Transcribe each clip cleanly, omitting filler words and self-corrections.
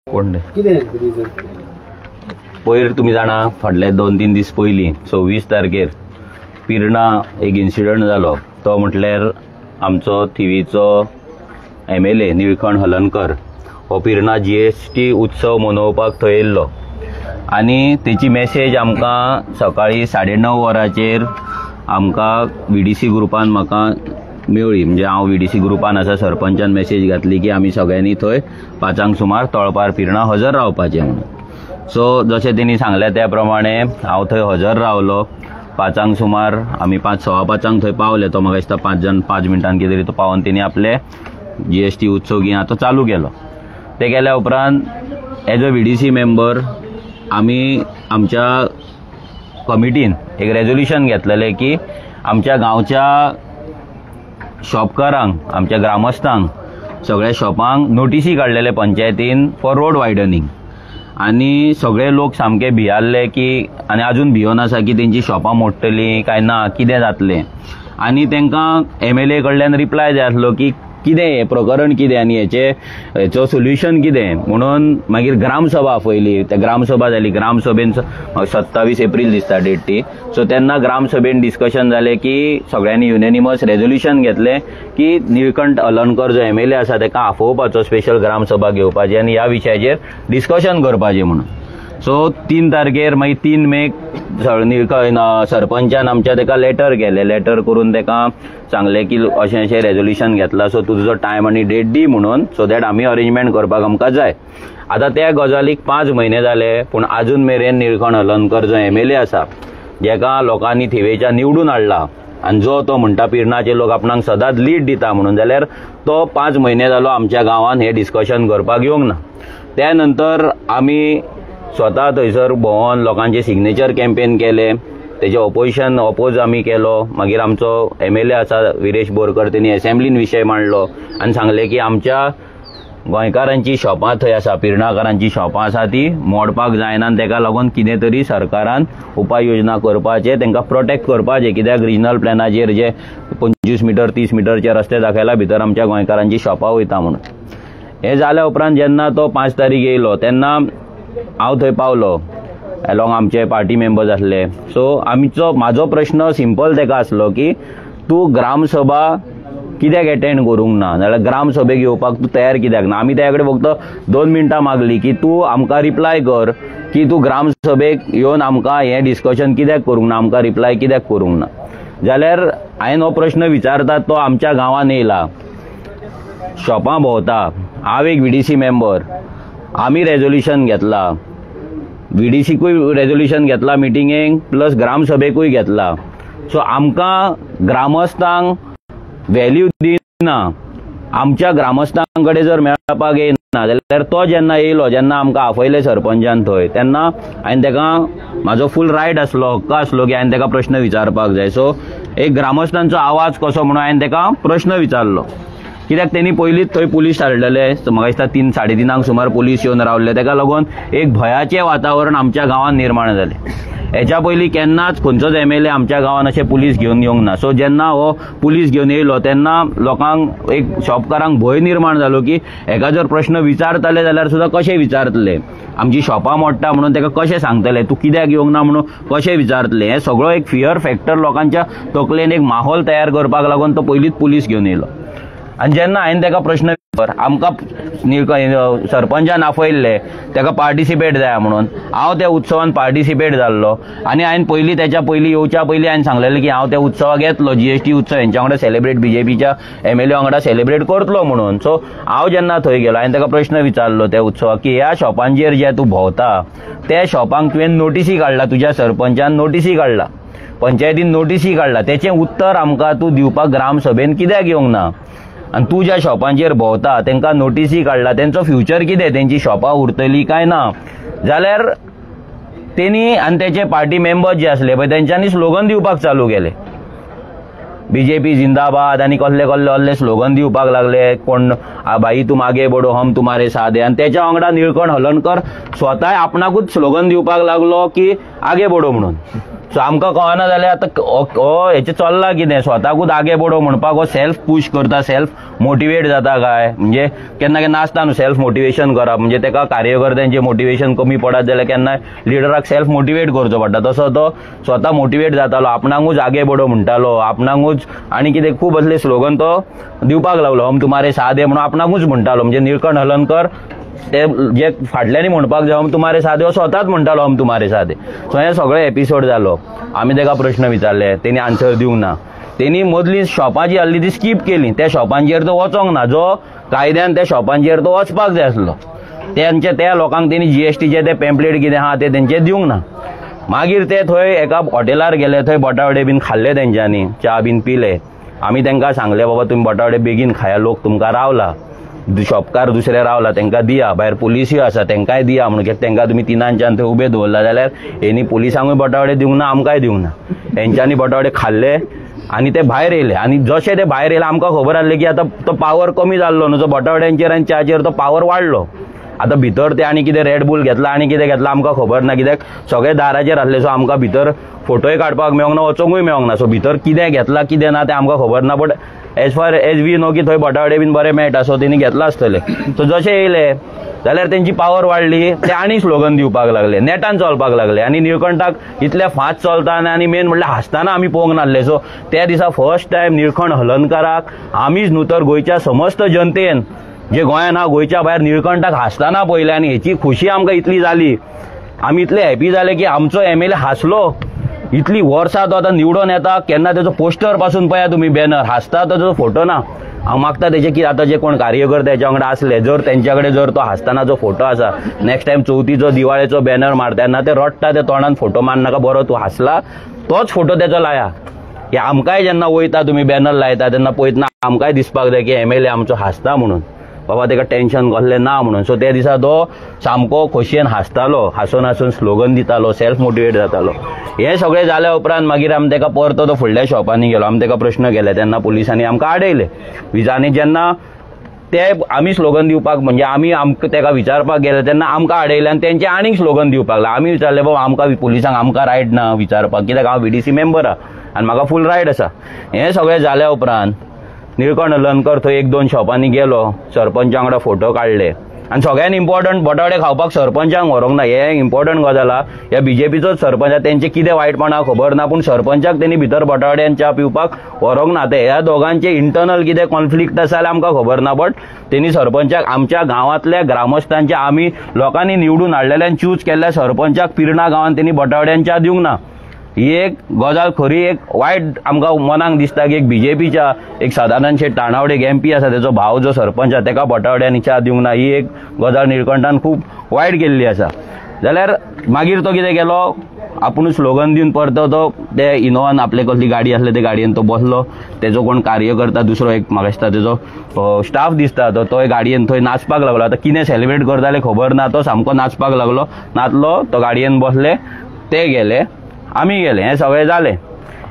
कोण पयर तुम्ही जाणा फाटले 2-3 दीस पयलीं 26 तारखेर पिर्णा एक इन्सिडंट जालो। तो म्हटल्यार आमचो थिवीचो MLA निळकंठ हलनकर हो पिर्णा GST उत्सव मनोवपाक थंय येयल्लो आनी तेची मेसेज आमकां सकाळी 9:30 वरांचेर आमकां VDC ग्रुपान म्हाका मेळ्ळी। म्हणजे हांव VDC ग्रुपान आसा, सरपंचान मेसेज घातली की आमी सगळ्यांनी थंय 5 सुमार तळपार पिर्णा हजर रावपाचें म्हणून। सो जशें तेणी सांगलें त्या प्रमाणे हांव थंय हजर रावलो। 5 सुमार आमी 5:15 थंय पावले। तो म्हाका दिसता 5 मिनटान कितें तरी तो पावन तेणी आपले GST उत्सव तो चालू केलो। ते केल्या उपरांत एज अ VDC मेंबर आमी आमच्या कमिटीन एक रेजोल्यूशन घेतलेलें की आमच्या गांवच्या शॉपकारांक, आमच्या ग्रामस्थांक, सगळ्या शॉपांक नोटिसी काडलेले पंचायतीन फॉर रोड वायडनिंग। आनी सगळे लोक सामके भियाल्ले की आनी अजून भियोन आसा की तेंची शॉपां मोडटलीं काय ना, कितें जातलें। आनी तांकां MLA कडल्यान रिप्लाय जाय आसलो की कितें हें प्रकरण कितें आनी हेचो सोल्युशन कितें म्हणून। मागीर ग्रामसभा आपयली, त्या ग्रामसभा जाली। ग्रामसभेन 27 एप्रील दिसता डेट ती। सो तेन्ना ग्रामसभेन डिस्कशन जालें की सगळ्यांनी युनेनिमस रेजोल्यूशन घेतलें की निळकंठ हलनकर जो MLA आसा ताका आफोवपाचो, स्पेशल ग्रामसभा घेवपाची आनी ह्या विशयाचेर डिस्कशन करपाचें म्हणून। सो 3 तारखेर मागीर 3 मेक सरपंचान आमच्या ताका लेटर केलें। लेटर करून ताका सांगलें की अशें अशें रेजोल्यूशन घेतला, सो तुजो टायम आनी डेट दी म्हणून, सो दॅट आमी अरेंजमेंट करपाक आमकां जाय। आतां त्या गजालीक 5 म्हयने जाले पूण अजून मेरेन निळकंठ हलनकर जो MLA आसा, जेका लोकांनी थिवेच्या निवडून हाडला आनी जो तो म्हणटा पिर्णाचे लोक आपणाक सदांच लीड दिता म्हणून, जाल्यार तो 5 म्हयने जालो आमच्या गांवांत हें डिस्कशन करपाक येवंक ना। त्या नंतर आमी स्वता थंयसर भोंवन लोकांचे सिग्नेचर कॅम्पेन केले, तेजे ऑपोज आमी केलो। मागीर आमचो MLA आसा विरेश बोरकर, तेणी असेंब्लीन विशय मांडलो आनी सांगलें की आमच्या गोंयकारांची शॉपां थंय आसा, पिर्णाकारांची शॉपां आसा ती मोडपाक जायना आनी ताका लागून कितें तरी सरकारान उपाय योजना करपाचे, तांकां प्रोटेक्ट करपाचें। कित्याक रिजनल प्लॅनाचेर जे 25 मिटर 30 मिटरचे रस्ते दाखयला भितर आमच्या गोंयकारांची शॉपां वयता म्हणून। हें जाल्या उपरांत जेन्ना तो 5 तारीख येयलो तेन्ना हांव थंय पावलो, अलॉंग आमचे पार्टी मेंबर्स आसले। सो म्हाजो प्रश्न सिंपल ताका आसलो की तूं ग्रामसभा कित्याक अटेंड करूंक ना, नाल्यार ग्रामसभेक येवपाक तूं तयार कित्याक ना। आमी त्या कडेन फक्त 2 मिनटां मागली की तूं आमकां रिप्लाय कर की तूं ग्रामसभेक येवन आमकां हें डिस्कशन कित्याक करूंक ना, आमकां रिप्लाय कित्याक करूंक ना। जाल्यार हांवें हो प्रश्न विचारता, तो आमच्या गांवांत येयला, शॉपां भोंवता, हांव एक VDC मेंबर, आमी रेजोल्यूशन घेतला, VDCकूय रेजोल्यूशन घेतला मिटिंगेक, प्लस ग्रामसभेकूय घेतला। सो आमकां ग्रामस्थांक व्हॅल्यू दिना, आमच्या ग्रामस्थां कडेन जर मेळपाक येना जाल्यार तो जेन्ना येयलो, जेन्ना आमकां आफयलें सरपंचान थंय, तेन्ना हांवें ताका म्हाजो फूल रायट आसलो, हक्क आसलो की हांवें ताका प्रश्न विचारपाक जाय। सो एक ग्रामस्थांचो आवाज कसो म्हणून हांवें ताका प्रश्न विचारलो। कित्याक तेणी पयलींच थंय पुलीस हाडलेले, म्हाका दिसता 3-3:30 सुमार पुलीस येवन रावले, ताका लागून एक भयाचें वातावरण आमच्या गांवांत निर्माण जालें। हेच्या पयलीं केन्नाच खंयचोच MLA आमच्या गांवांत अशें पुलीस घेवन येवंक ना। सो जेन्ना हो पुलीस घेवन येयलो तेन्ना लोकांक, एक शॉपकारांक भंय निर्माण जालो की हेका जर प्रश्न विचारतले जाल्यार सुद्दां कशें विचारतले, आमची शॉपां मोडटा म्हणून ताका कशें सांगतले, तूं कित्याक येवंक ना म्हणून कशें विचारतले। हें सगळो एक फियर फॅक्टर लोकांच्या तकलेन एक माहोल तयार करपाक लागून तो पयलींच पुलीस घेवन येयलो। आनी जेन्ना हांवें ताका प्रश्न आमकां सरपंचान आपयल्ले ताका पार्टिसिपेट जाय म्हणून, हांव त्या उत्सवान पार्टिसिपेट जाल्लो आनी हांवें तेच्या पयलीं येवच्या पयलीं हांवें सांगलेलें की हांव त्या उत्सवाक येतलो, GST उत्सव हेंच्या वांगडा सेलिब्रेट, BJPच्या MLA वांगडा सेलिब्रेट करतलो म्हणून। सो हांव जेन्ना थंय गेलो हांवें ताका प्रश्न विचारलो त्या उत्सवाक की ह्या शॉपांचेर जे तूं भोंवता त्या शॉपांक तुवें नोटिसी काडला, तुज्या सरपंचान नोटिसी काडला, पंचायतीन नोटिसी काडला, तेचें उत्तर आमकां तूं दिवपाक ग्रामसभेन कित्याक येवंक ना। आनी तूं ज्या शॉपांचेर भोंवता तांकां नोटिसी काडला, तेंचो फ्युचर कितें, तेंची शॉपां उरतलीं काय ना। जाल्यार तेणी आनी तेचे पार्टी मेंबर्स जे आसले पळय तेंच्यांनी स्लोगन दिवपाक चालू केले, BJP जिंदाबाद आनी कसले कसले असले स्लोगन दिवपाक लागले, कोण भाई तुम आगे बढो हम तुम्हारे साथ है। आनी तेच्या वांगडा निळकंठ हलनकर स्वताय आपणाकूच स्लोगन दिवपाक लागलो की आगे बडो म्हणून. सो आमकां कळना जाल्यार आतां हेचे चल्ला कितें, स्वताकूच आगे बडो म्हणपाक हो सेल्फ पुश करता, सेल्फ मोटिवेट जाता काय, म्हणजे केन्ना केन्ना आसता न्हू सेल्फ मोटिवेशन करप, म्हणजे तेका कार्यकर्त्यांचे मोटिवेशन कमी पडत जाल्यार केन्ना लिडराक सेल्फ मोटिवेट करचो पडटा. तसो तो स्वता मोटिवेट जातालो, आपणाकूच आगे बडो म्हणटालो, आपणाकूच आनी कितें खूब असले स्लोगन तो दिवपाक लागलो. हम तुम्हारे साथ है म्हणून आपणाकूच म्हणटालो, म्हणजे निळकंठ हलर्णकर ते जे फाटल्यानी म्हणपाक जाय हम तुम्हारे साथ हो स्वताच म्हणटालो हम तुम्हारे साथ. सो हे सगळे एपिसोड जालो. आमी ताका प्रश्न विचारले, तेणी आन्सर दिवंक ना. तेणी मदली शॉपां जी आसली ती स्कीप केली, त्या शॉपांचेर तो वचोंक ना, जो कायद्यान त्या शॉपांचेर तो वचपाक जाय आसलो. त्या लोकांक तेणी जीएसटीचे ते पॅम्पलेट कितें आहा ते तेंचे दिवंक ना. मागीर ते थंय एका हॉटेलार गेले, थंय बटावडे बीन खाल्ले तेंच्यांनी, च्या बीन पिले. आमी तांकां सांगले बाबा तुमी बटावडे बेगीन खाया, लोक तुमकां रावला, शॉपकार दुसरे रावला तांकां दिया, भायर पुलिसूय आसा तांकांय दिया म्हणून, कित्याक तांकां तुमी 3च्यान थंय उबे दवरला जाल्यार हेणी पुलिसांकूय बटावडे दिवंक ना, आमकांय दिवंक ना. तेंच्यांनी बटावडे खाल्ले आनी ते भायर येयले. आनी जशे ते भायर येयले आमकां खबर आसलें की आतां तो पावर कमी जाल्लो न्हू, जो बटावड्यांचेर आनी च्याचेर तो पावर वाडलो. आतां भितर ते आनी कितें रेड बूल घेतला आनी कितें घेतला आमकां खबर ना, कित्याक सगळे दाराचेर आसले. सो आमकां भितर फोटोय काडपाक मेळोंक ना, वचोंकूय मेळोंक ना. सो भितर कितें घेतला कितें ना तें आमकां खबर ना, but as far as we know की थंय बटावडे बीन बरे मेळटा, सो तेणी घेतला आसतले. सो जशे येयले जाल्यार तेंची पावर वाडली, ते आनी स्लोगन दिवपाक लागले, नेटान चलपाक लागले. आनी निळकंठाक इतले फास्ट चलता आनी मेन म्हणल्यार हांसताना आमी पळोवंक नासले. सो त्या दिसा फर्स्ट टायम निळकंठ हलर्णकाराक आमीच न्हू तर गोंयच्या समस्त जनतेन, जे गोंयान आहा गोंयच्या भायर, निळकंठाक हांसताना पळयलें. आनी हेची खुशी आमकां इतली जाली, आमी इतले हॅपी जाले की आमचो MLA हांसलो. इतली वर्सां तो आतां निवडून येता, केन्ना तेजो पोस्टर पासून पळया तुमी, बॅनर हांसता, ताजो फोटो ना. हांव मागता तेजे की आतां जे कोण कार्यकर्ते तेच्या वांगडा आसले, जर तेंच्या कडेन जर तो हांसतानाचो फोटो आसा, नेक्स्ट टायम चवथीचो दिवाळेचो बॅनर मारता तेन्ना ते रडटा ते तोंडान फोटो मारनाका, बरो तूं हांसला तोच फोटो तेजो लाया. की आमकांय जेन्ना वयता तुमी बॅनर लायता तेन्ना पळयतना आमकांय दिसपाक जाय की MLA आमचो हांसता म्हणून, बाबा तेका टेन्शन कसलें ना म्हणून. सो त्या दिसा तो सामको खोशयेन हांसतालो, हांसून हांसून स्लोगन दितालो, सेल्फ मोटिवेट जातालो. हे सगळें जाल्या उपरांत मागीर आमी तेका परतो तो फुडल्या शॉपांनी गेलो. आमी तेका प्रश्न केले तेन्ना पुलिसांनी आमकां आडयले. आनी जेन्ना ते आमी स्लोगन दिवपाक, म्हणजे आमी आमकां तेका विचारपाक गेले तेन्ना आमकां आडयले आनी तेंचे आनीक स्लोगन दिवपाक लागले. आमी विचारले बाबा आमकां पुलिसांक आमकां रायट ना विचारपाक, कित्याक हांव VDC मेंबर आनी म्हाका फूल रायट आसा. हें सगळें जाल्या उपरांत निळकंठ हलर्णकर थंय 1-2 शॉपांनी गेलो, सरपंचा वांगडा फोटो काडले. आनी सगळ्यान इम्पॉर्टंट, बटावडे खावपाक सरपंचाक व्हरूंक ना, हे इम्पॉर्टंट गजाल आहा. ह्या BJPचोच सरपंच, तेंचे कितें वायटपणा खबर ना, पूण सरपंचाक तेणी भितर बटावड्यान च्या पिवपाक व्हरूंक ना. ते ह्या दोगांचे इंटरनल कितें कॉन्फ्लिक्ट आसा जाल्यार आमकां खबर ना, बट तेणी सरपंचाक आमच्या गांवांतल्या ग्रामस्थांच्या, आमी लोकांनी निवडून हाडलेल्यान चूज केल्ल्या सरपंचाक पिर्णा गांवांत तेणी बटावड्यान च्या दिवंक ना. ही एक गजाल खरी एक वायट आमकां मनाक दिसता की एक BJPच्या एक सदानंद शेट ताणावडे MP आसा, तेजो भाव जो सरपंच आसा, तेका बटावड्यांनी च्या दिवंक ना. ही एक गजाल निळकंठान खूब वायट केल्ली आसा. जाल्यार मागीर तो कितें केलो, आपूण स्लोगन दिवन परतो तो ते इनोवान आपले कसली गाडी आसली ते गाडयेन तो बसलो. तेजो कोण कार्यकर्ता दुसरो एक म्हाका दिसता तेजो स्टाफ दिसता, तो गाडयेन थंय नाचपाक लागलो. आतां कितें सेलिब्रेट करताले खबर ना, तो सामको नाचपाक लागलो, नाचलो, तो गाडयेन बसले, ते गेले, आमी गेले. हें सगळें जालें.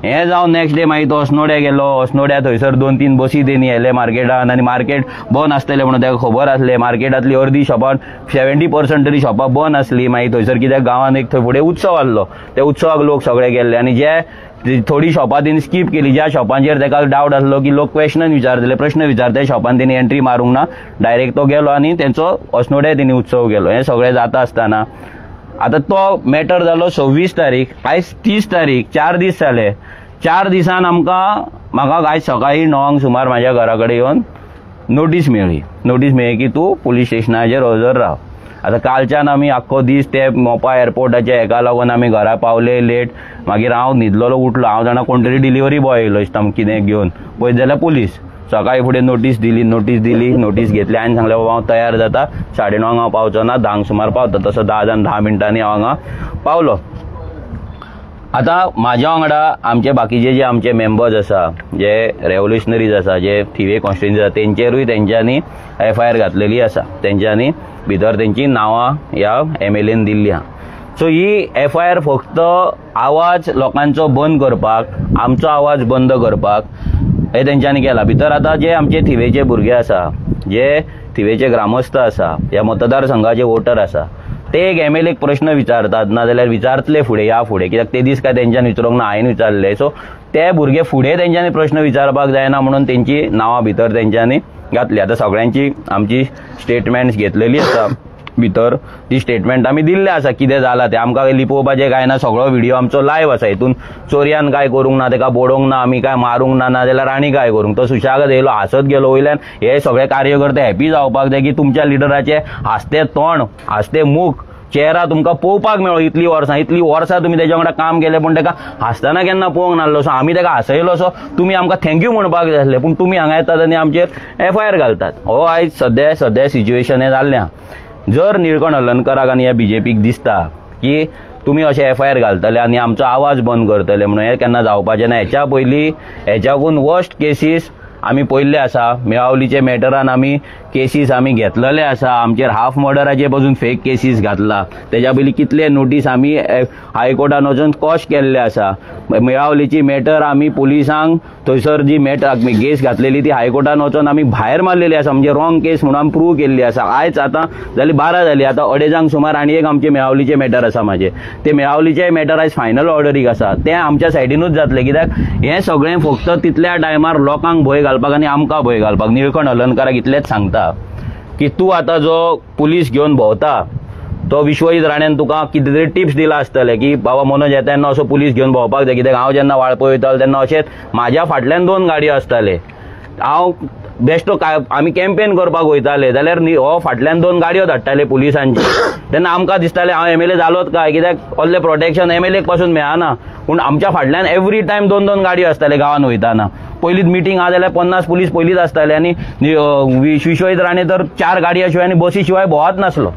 हें जावन नेक्स्ट डे मागीर तो अस्नोड्या गेलो. अस्नोड्या थंयसर 2-3 बसी तेणी येले मार्केटान, आनी मार्केट बंद आसतलें म्हणून ताका खबर आसलें. मार्केटांतली अर्दी शॉपां 70% तरी शॉपां बंद आसली. मागीर थंयसर कित्याक गांवांत एक थंय फुडें उत्सव आसलो, त्या उत्सवाक लोक सगळे गेल्ले. आनी जे थोडी शॉपां तेणी स्कीप केली, ज्या शॉपांचेर ताका डावट आसलो की लोक क्वेश्चन विचारतले, प्रश्न विचारते, शॉपान तेणी एंट्री मारूंक ना, डायरेक्ट तो गेलो आनी तेंचो अस्नोड्या तेणी उत्सव गेलो. हें सगळें जाता आसतना आतां तो मॅटर जालो 26 तारीख, आयज 30 तारीख, 4 दीस जाले. 4 दिसान म्हाका आयज सकाळी 9 सुमार म्हाज्या घरा कडेन येवन नोटीस मेळ्ळी की तूं पुलीस स्टेशनाचेर हजर राव. आतां कालच्यान आमी आख्खो दीस ते मोपा एअरपोर्टाच्या हेका लागून आमी घरा पावले लेट. मागीर हांव न्हिदलोलो उठलो, हांव जाणा कोण तरी डिलिव्हरी बॉय येयलो दिसता कितें घेवन, पळयत जाल्यार पुलीस. सकाळी फुडें नोटीस दिली, नोटीस घेतली आनी सांगलें बाबा हांव तयार जाता, 9:30 हांव पावचो ना, 10 सुमार पावता. तसो 10 जावन 10 मिनटांनी हांव हांगा पावलो. आतां म्हाज्या वांगडा आमचे बाकीचे जे आमचे मेंबर्स आसा, जे रेव्होल्युशनरीज आसा, जे थिवे कॉन्स्टिट्युएन्सी आसा, तेंचेरूय तेंच्यांनी FIR घातलेली आसा. तेंच्यांनी भितर तेंची नांवां ह्या MLAन दिल्लीं आहा. सो ही FIR फक्त आवाज लोकांचो बंद करपाक, आमचो आवाज बंद करपाक हे तेंच्यांनी केला. भितर आतां जे आमचे थिवेचे भुरगे आसा, जे थिवेचे ग्रामस्थ आसा, ह्या मतदारसंघाचे वोटर आसा, ते एक MLA प्रश्न विचारतात नाजाल्यार विचारतले फुडें ह्या फुडें, कित्याक ते दीस काय तेंच्यांनी विचारूंक ना, हांवें विचारले. सो ते भुरगे फुडें तेंच्यांनी प्रश्न विचारपाक जायना म्हणून तेंची नांवां भितर तेंच्यांनी घातली. आतां सगळ्यांची आमची स्टेटमेंट्स घेतलेली आसा भितर, ती स्टेटमेंट आमी दिल्ले आसा कितें जालां तें. आमकां लिपोवपाचें काय ना, सगळो व्हिडिओ आमचो लायव्ह आसा. हितून चोरयान काय करूंक ना, तेका बोडोवंक ना, आमी काय मारूंक ना, नाजाल्यार आनी काय करूंक. तो सुशागत येयलो, हांसत गेलो वयल्यान. हे सगळे कार्यकर्ते हॅपी जावपाक जाय की तुमच्या लिडराचे हांसते तोंड, हांसते मुख, चेहरा तुमकां पळोवपाक मेळ्ळो. इतलीं वर्सां तुमी तेच्या वांगडा काम केलें पूण तेका हांसतना केन्ना पळोवंक नासलो. सो आमी तेका हांसयलो, सो तुमी आमकां थँक्यू म्हणपाक जाय आसलें. पूण तुमी हांगा येतात आनी आमचेर FIR घालतात. हो आयज सद्या सिच्युएशन हें जाल्लें आहा. जर निळकंठ हलर्णकराक आनी ह्या BJPक दिसता की तुमी अशे FIR घालतले आनी आमचो आवाज बंद करतले म्हणून, हें केन्ना जावपाचें ना. हेच्या पयलीं हेच्याकून वर्स्ट केसीस आमी पळयल्ले आसा. मेळावलीचे मॅटरान आमी केसीस आमी घेतलेले आसा. आमचेर हाफ मर्डराचे पासून फेक केसीस घातला. तेच्या पयलीं कितले नोटीस आमी हायकोर्टान वचून कॉश केल्ले आसा. मेळावलीची मॅटर आमी पुलिसांक थंयसर जी केस घातलेली ती हायकोर्टान वचून आमी भायर मारलेली आसा. म्हणजे रॉंग केस म्हणून आमी प्रूव केल्ली आसा. आयज आतां जाली 12 जाली, आतां 2:30 सुमार आनी एक आमचे मेळावलीचे मॅटर आसा म्हाजे. ते मेळावलीचे मॅटर आयज फायनल ऑर्डरीक आसा. तें आमच्या सायडीनूच जातलें, कित्याक हें सगळें फक्त तितल्या टायमार लोकांक भंय घालपाक आनी आमकां भंय घालपाक. निळकंठ हलर्णकराक इतलेंच सांगता की तूं आतां जो पुलीस घेवन भोंवता तो विश्वजीत राणेन तुका कितें तरी टिप्स दिला आसतले की बाबा मनोज येता तेन्ना असो पुलीस घेवन भोंवपाक जाय. कित्याक हांव जेन्ना वाळपय वयतालो तेन्ना अशेंच म्हाज्या फाटल्यान 2 गाडयो आसताले. हांव बेश्टो आमी कॅम्पेन करपाक वयताले जाल्यार हो फाटल्यान 2 गाडयो धाडटाले पुलिसांची. तेन्ना आमकां दिसतालें हांव MLA जालोच काय, कित्याक असलें प्रोटेक्शन MLAक पासून मेळना. पूण आमच्या फाटल्यान एवरी टायम 2 गाडयो आसताले गांवांत वयताना. पयलींच मिटींग आहा जाल्यार 50 पुलीस पयलींच आसताले आनी विश्वजीत राणे तर 4 गाडया शिवाय आनी बसी शिवाय भोंवत नासलो.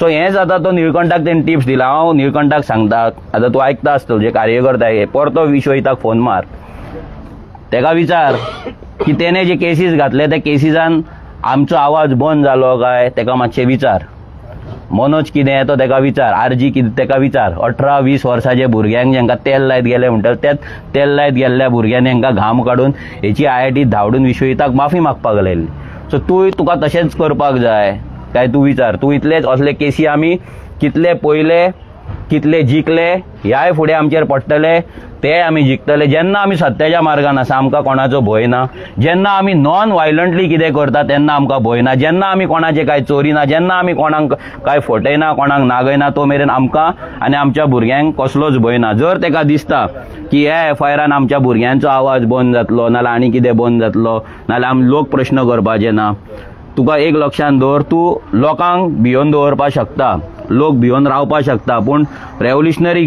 सो हेंच आतां तो निळकंठाक तेणें टिप्स दिला. हांव निळकंठाक सांगता, आतां तूं आयकता आसतलो जे कार्यकर्ता परतो विश्वजीताक फोन मार, तेका विचार की तेणे जे केसीस घातले त्या केसीसान आमचो आवाज बंद जालो काय, तेका मातशें विचार. मनोज कितें तो तेका विचार, RG कितें तेका विचार. 18-20 वर्साचे भुरग्यांक जेंका तेल लायत गेले म्हणटात त्याच तेल लायत गेल्ल्या भुरग्यांनी हांकां घाम काडून हेची IIT धांवडून विश्वजीताक माफी मागपाक लायली. सो तुका तशेंच करपाक जाय काय तूं विचार. तूं इतलेच असले केसी आमी कितले पयले, कितले जिखले, ह्याय फुडें आमचेर पडटले, ते आमी जिखतले. जेन्ना आमी सत्याच्या मार्गान आसा आमकां कोणाचो भंय ना. जेन्ना आमी नॉन वायलंटली कितें करता तेन्ना आमकां भंय ना. जेन्ना आमी कोणाचे काय चोरिना, जेन्ना आमी कोणाक काय फटयना, कोणाक नागयना, तो मेरेन आमकां आनी आमच्या भुरग्यांक कसलोच भंय ना. जर तेका दिसता की ह्या FIRान आमच्या भुरग्यांचो आवाज बंद जातलो नाल्यार आनी कितें बंद जातलो नाल्यार आमी लोक प्रश्न करपाचे ना, तुका एक लक्षांत दवर, तूं लोकांक भिवन दवरपाक शकता, लोक भिवन रावपाक शकता, पूण रेव्होल्युशनरी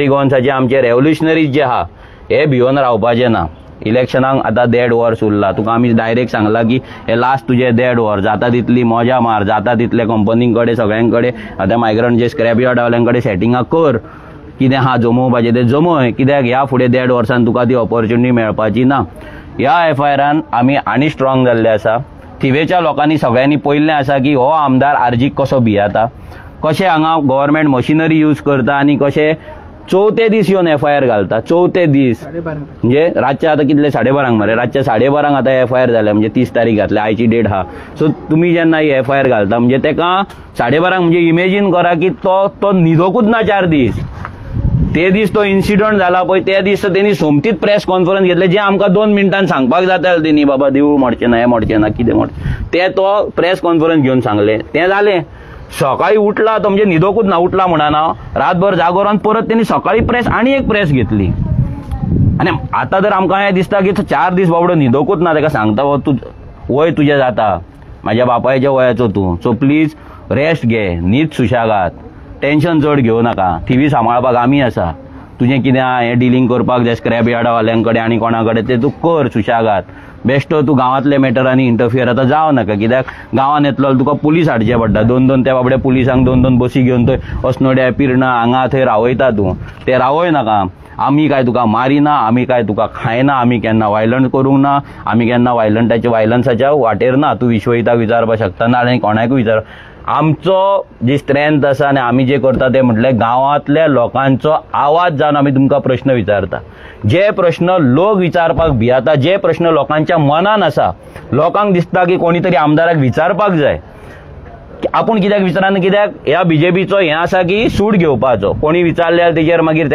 गॉन्साचे आमचे रेव्होल्युशनरीज जे आहा हे भिवन रावपाचे ना. इलेक्शनाक आतां 1.5 वर्स उरला. तुका आमी डायरेक्ट सांगला की हे लास्ट तुजे 1.5 वर्स जाता तितली मजा मार, जाता तितले कंपनीं कडेन सगळ्यां कडेन आतां मायग्रंट जे स्क्रॅप यार्डवाल्यां कडेन सेटिंगां कर, कितें आहा जमोवपाचें तें जमय. कित्याक ह्या फुडें 1.5 वर्सान तुका ती ऑपॉर्च्युनिटी मेळपाची ना. ह्या FIRान आमी आनी स्ट्रॉंग जाल्ले आसा. थिवेच्या लोकांनी सगळ्यांनी पळयल्लें आसा की हो आमदार RGक कसो भियाता, कशें हांगा गव्हर्मेंट मशिनरी यूज करता आनी कशें 4थे दीस येवन FIR घालता. 4थे दीस म्हणजे रातचे आतां कितले 12:30 मरे, रातचे 12:30 आतां FIR जाल्या म्हणजे 30 तारीख घातल्या, आयची डेट आहा. सो तुमी जेन्ना ही FIR घालता म्हणजे तेका 12:30 म्हणजे इमेजीन करा की तो न्हिदोकूच ना 4 दीस. ते दीस तो इन्सिडंट जाला पळय ते दीस तेणी सोमतीच प्रेस कॉन्फरन्स घेतले, जे आमकां 2 मिनटान सांगपाक जातालें तेणी बाबा देवूळ मोडचें ना, हें मोडचें ना, कितें मोडचें ते तो प्रेस कॉन्फरन्स घेवन सांगलें. तें जालें. सकाळी उठला तो म्हणजे न्हिदोकूच ना, उठला म्हणना रातभर जागोरान परत तेणी सकाळी प्रेस आनी एक प्रेस घेतली. आनी आतां तर आमकां हें दिसता की 4 दीस बाबडो न्हिदोकूच ना. तेका सांगता तूं वय तुजें जाता, म्हाज्या बापायच्या वयाचो तूं, सो प्लीज रेस्ट घे, न्हीद सुशागात, टेन्शन चड घेवं नाका, TV सांबाळपाक आमी आसा. तुजें कितें हें डिलींग करपाक जाय स्क्रॅप यार्डवाल्यां कडेन आनी कोणा कडेन तें तूं कर सुशागात. बेश्टो तूं गांवांतल्या मॅटरांनी इंटरफियर आतां जावं नाका, कित्याक गांवांत येतलो तुका पुलीस हाडचे पडटा. 2 त्या बाबड्या पुलिसांक 2 बसी घेवन थंय अस्नोड्या पिरणा हांगा थंय रावयता तूं, ते रावय नाका. आमी काय तुका मारिना, आमी काय तुका खायना, आमी केन्ना वायलंट करूंक ना, आमी केन्ना वायलंसाच्या वाटेर ना. तूं विश्वजीताक विचारपाक शकता ना आनी कोणाकूय विचार. आमचो जी स्ट्रेंथ आसा आनी आमी जे करता ते म्हटल्यार गांवांतल्या लोकांचो आवाज जावन आमी तुमकां प्रश्न विचारता. जे प्रश्न लोक विचारपाक भियाता, जे प्रश्न लोकांच्या मनान आसा, लोकांक दिसता की कोणी तरी आमदाराक विचारपाक जाय, आपूण कित्याक विचारना, कित्याक ह्या बीजेपीचो हें आसा की सूट घेवपाचो. कोणी विचारल्यार तेजेर मागीर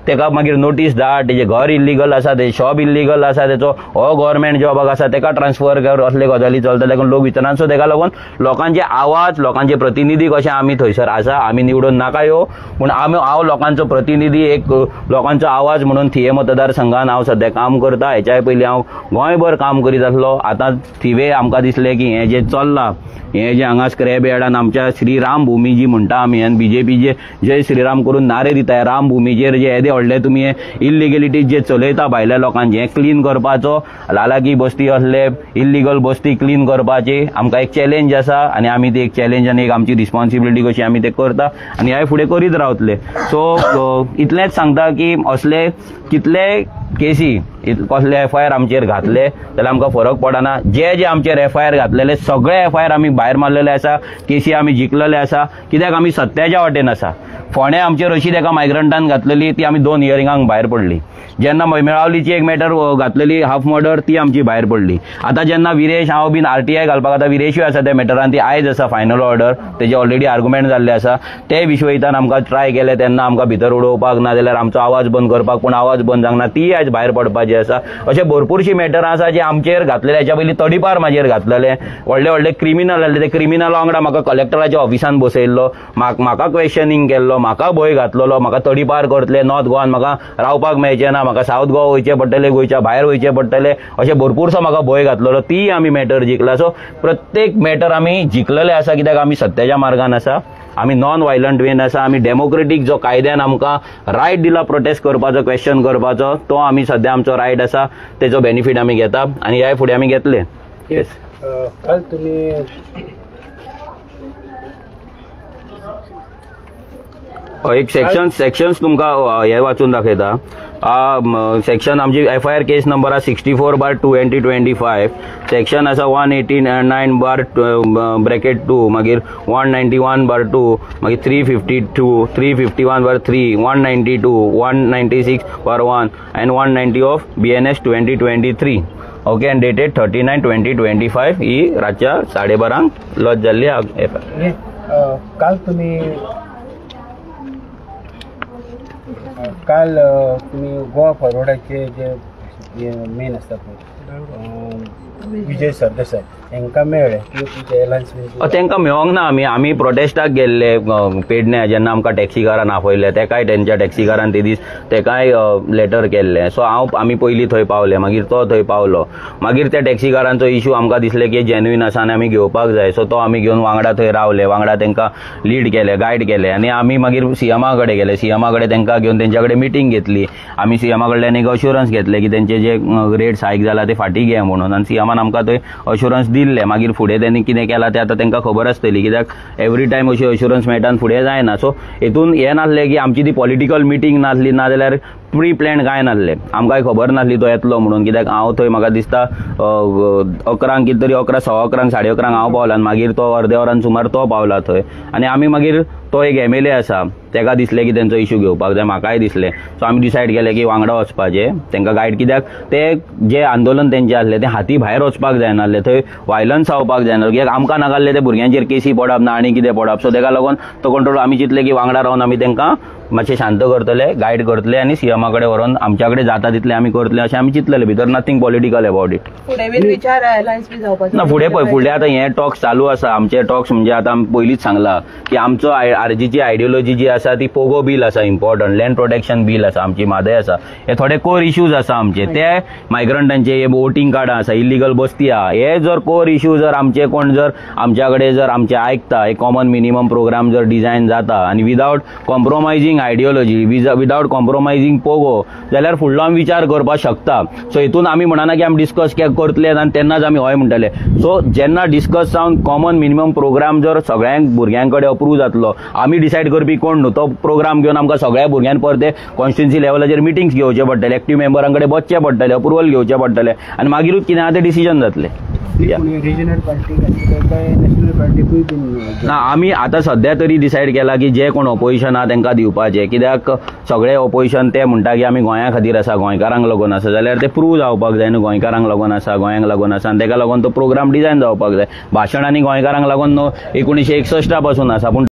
तेका मागीर नोटीस धाड, तेजें घर इल्लीगल आसा, तेजें शॉप इल्लीगल आसा, तेचो हो गव्हर्मेंट जॉबाक आसा तेका ट्रान्सफर कर, असले गजाली चलता. देखून लोक विचारना. सो तेका लागून लोकांचे आवाज, लोकांचे प्रतिनिधी कशे आमी थंयसर आसा. आमी निवडून नाका येवं, पूण हांव लोकांचो प्रतिनिधी, एक लोकांचो आवाज म्हणून थिये मतदारसंघान हांव सध्या काम करता. हेच्या पयलीं हांव गोंयभर काम करीत आसलो. आतां थिवे आमकां दिसलें की हें जें चल्लां, हें जें हांगा स्क्रॅप यार्डान आमच्या श्रीराम भूमी जी म्हणटा आमी, आनी बीजेपी जे जय श्रीराम करून नारे दिताय, राम भूमीचेर जे येदे व्हडले तुमी इल्लिगलिटीज जे चलयता भायल्या लोकांचे, हें क्लीन करपाचो, लालाकी बस्ती असले इल्लीगल बस्ती क्लीन करपाची आमकां एक चॅलेंज आसा. आनी आमी ती एक चॅलेंज आनी एक आमची रिस्पॉन्सिबिलिटी कशी आमी ते करता आनी ह्या फुडें करीत रावतले. सो इतलेंच सांगता की असले कितले केसी, कसले FIR आमचेर घातले जाल्यार आमकां फरक पडना. जे आमचेर FIR घातलेले सगळे FIR आमी भायर मारलेले आसा, केसी आमी जिखलेले आसा, कित्याक आमी सत्याच्या वाटेन आसा. फोंड्या आमचेर अशी एका मायग्रंटान घातलेली, ती आमी 2 हियरिंगांक भायर पडली. जेन्ना मेळावलीची एक मॅटर घातलेली हाफ मर्डर, ती आमची भायर पडली. आतां जेन्ना विरेश हांव बीन RTI घालपाक आतां विरेशूय आसा त्या मॅटरान, ती आयज आसा फायनल ऑर्डर, तेजे ऑलरेडी आर्ग्युमेंट जाल्ले आसा. ते विश्वहितान आमकां ट्राय केले तेन्ना आमकां भितर उडोवपाक ना जाल्यार आमचो आवाज बंद करपाक, पूण आवाज बंद जावंक ना, ती आयज भायर पडपाची आसा. अशे भरपूरशी मॅटरां आसा जे आमचेर घातलेले. हेच्या पयलीं तडीपार म्हाजेर घातलेले, व्हडले क्रिमिनल आसले, ते क्रिमिनला वांगडा म्हाका कलेक्टराच्या ऑफिसान बसयल्लो, म्हाका क्वेश्चनिंग केल्लो, म्हाका भंय घातलेलो, म्हाका तडीपार करतले, नॉर्थ गोवान म्हाका रावपाक मेळचें ना, म्हाका सावथ गोवा वयचे पडटले, गोंयच्या भायर वयचे पडटले, अशे भरपूरसो म्हाका भंय घातलेलो. ती आमी मॅटर जिखला. सो प्रत्येक मॅटर आमी जिखलेले आसा, कित्याक आमी सत्याच्या मार्गान आसा, आमी नॉन वायलंट वेन आसा, आमी डेमोक्रेटीक जो कायद्यान आमकां रायट दिला प्रोटेस्ट करपाचो, क्वेश्चन करपाचो, तो आमी सध्या आमचो रायट आसा, तेजो बेनिफीट आमी घेता आनी ह्या फुडें आमी घेतले. येस. काल तुमी एक सेक्शन्स तुमकां हे वाचून दाखयता. सेक्शन आमची FIR केस नंबर आसा 64/2/2025. सेक्शन आसा 189/2 मागीर 191/2 मागीर 352, 351/3, 192, 196/1 and 190 of BNS 2023. Okay, end dated 39/2025. ही रातच्या 12:30 लॉन्च जाल्ली. काल तुम्ही गोवा फॉरवर्डाचे जे मेन आसता पळय विजय सरदेसाय तांकां मेळ्ळे की तुमचे एलायन्स तांकां मेळोंक ना. आमी प्रोटेस्टाक गेल्ले पेडण्या, जेन्ना आमकां टॅक्सीकारान आपयले, तेकाय तेंच्या टॅक्सीकारान ते दीस तेकाय लेटर केल्ले. सो आमी पयलीं थंय पावले, मागीर तो थंय पावलो. मागीर त्या टॅक्सीकारांचो इशू आमकां दिसले की जेन्युइन आसा आनी आमी घेवपाक जाय. सो तो आमी घेवन वांगडा थंय रावले, वांगडा तांकां लीड केले, गायड केले आनी आमी मागीर CMA कडेन गेले. CMA कडेन तांकां घेवन तेंच्या कडेन मिटींग घेतली. आमी CMA कडल्यान एक अश्युरन्स घेतले की तेंचे जे रेट्स हायक जाला ते फाटीं घे म्हणून, आनी CMAन आमकां थंय अश्युरन्स दिल्ले. मागीर फुडें तेणी कितें केलां तें आतां तांकां खबर आसतली, कित्याक एवरी टायम अशी अश्युरन्स मेळटा आनी फुडें जायना. सो हेतून हें नासलें की आमची ती पॉलिटिकल मिटींग नासली, ना जाल्यार प्री प्लॅन काय नासलें. आमकांय खबर नासली तो येतलो म्हणून, कित्याक हांव थंय म्हाका दिसता 11 कितें तरी 11, 11:15, 11:30 हांव पावला आनी मागीर तो अर्द्या वरान सुमार तो पावला थंय. आनी आमी मागीर तो एक MLA आसा, तेका दिसलें की तेंचो इशू घेवपाक जाय, म्हाकाय दिसलें. सो आमी डिसायड केलें की वांगडा वचपाचें, तेंकां गायड, कित्याक ते जे आंदोलन तेंचें आसलें तें हाती भायर वचपाक जायनासलें, थंय वायलन्स जावपाक जायना, कित्याक आमकां नाकाल्ले ते भुरग्यांचेर केसी पडप ना आनी कितें पडप. सो तेका लागून तो कंट्रोल आमी चिंतलें की वांगडा रावन आमी तेंकां मातशें शांत करतले, गायड करतले आनी CMA कडेन व्हरून आमच्या कडेन जाता तितलें आमी करतले अशें आमी चिंतलेलें. भितर नथींग पॉलिटिकल अबाउट इट. ना फुडें आतां हे टॉक्स चालू आसा. आमचे टॉक्स म्हणजे आतां पयलींच सांगलां की आमचो RGची आयडियोलॉजी जी आसा ती पोगो बील आसा, इम्पॉर्टंट लँड प्रोटेक्शन बील आसा, आमची मादय आसा. हे थोडे कोर इश्यूज आसा आमचे, ते मायग्रंटांचे हे वोटिंग कार्डां आसा, इलिगल बस्ती आहा, हे जर कोर इश्यू जर आमचे कोण जर आमच्या कडेन जर आमचे आयकता, एक कॉमन मिनिमम प्रोग्राम जर डिझायन जाता आनी विदाउट कॉम्प्रोमायझींग आयडियोलॉजी, विदाउट कॉम्प्रोमायझींग पोगो, जाल्यार फुडलो आमी विचार करपाक शकता. सो हितून आमी म्हणना की आमी डिस्कस करतले आनी तेन्नाच आमी हय म्हणटले. सो जेन्ना डिस्कस जावन कॉमन मिनिमम प्रोग्राम जर सगळ्यांक भुरग्यां कडेन अप्रूव जातलो, आमी डिसायड करपी कोण न्हू, तो प्रोग्राम घेवन आमकां सगळ्या भुरग्यांक परते कॉन्स्टिट्युन्सी लेवलाचेर मिटिंग्स घेवचे पडटले, एक्टिव्ह मेंबरां कडेन बसचें पडटलें, अप्रुवल घेवचें पडटलें आनी मागीरूच कितें आहा तें डिसिजन जातलें. रिजनल पार्टी काय नॅशनल पार्टीकूय बीन ना आमी आतां सध्या तरी डिसायड केला की जे कोण ऑपोजिशन आहा तांकां दिवपाचे, कित्याक सगळे ऑपोजिशन ते म्हणटा की आमी गोंया खातीर आसा, गोंयकारांक लागून आसा, जाल्यार ते प्रूव जावपाक जाय न्हू गोंयकारांक लागून आसा, गोंयांक लागून आसा, आनी ताका लागून तो प्रोग्राम डिझायन जावपाक जाय. भाशण आनी गोंयकारांक लागून न्हू 1961 पासून आसा, पूण